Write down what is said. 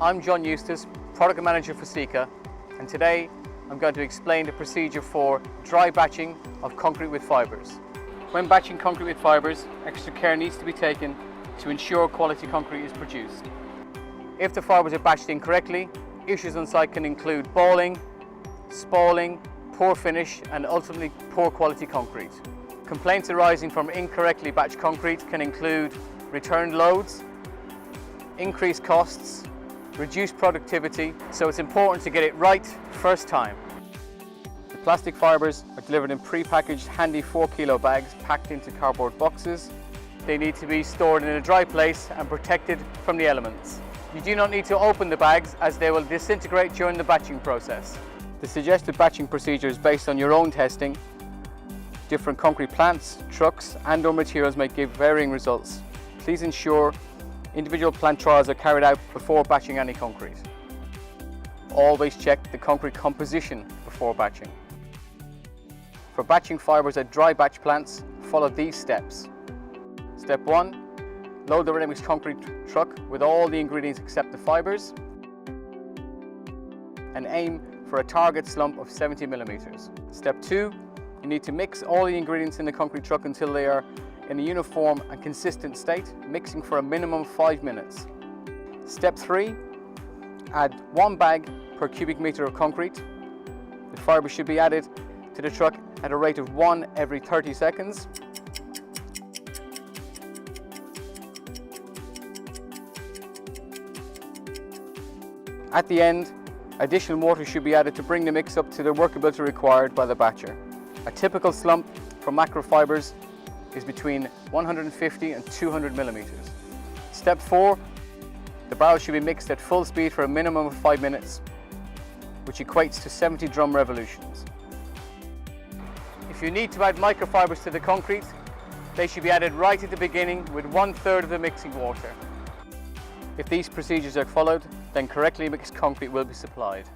I'm John Eustace, Product Manager for Sika, and today I'm going to explain the procedure for dry batching of concrete with fibres. When batching concrete with fibres, extra care needs to be taken to ensure quality concrete is produced. If the fibres are batched incorrectly, issues on site can include balling, spalling, poor finish and ultimately poor quality concrete. Complaints arising from incorrectly batched concrete can include returned loads, increased costs, reduced productivity, so it's important to get it right first time. The plastic fibres are delivered in pre-packaged handy 4-kilo bags packed into cardboard boxes. They need to be stored in a dry place and protected from the elements. You do not need to open the bags as they will disintegrate during the batching process. The suggested batching procedure is based on your own testing. Different concrete plants, trucks and/or materials may give varying results. Please ensure individual plant trials are carried out before batching any concrete. Always check the concrete composition before batching. For batching fibres at dry batch plants, follow these steps. Step 1. Load the ready-mix concrete truck with all the ingredients except the fibres and aim for a target slump of 70 millimeters. Step 2. You need to mix all the ingredients in the concrete truck until they are in a uniform and consistent state, mixing for a minimum of 5 minutes. Step 3. Add 1 bag per cubic meter of concrete. The fibre should be added to the truck at a rate of 1 every 30 seconds. At the end, additional water should be added to bring the mix up to the workability required by the batcher. A typical slump for macro fibres is between 150 and 200 millimeters. Step 4. The barrel should be mixed at full speed for a minimum of 5 minutes, which equates to 70 drum revolutions. If you need to add microfibres to the concrete, they should be added right at the beginning with 1/3 of the mixing water. If these procedures are followed, then correctly mixed concrete will be supplied.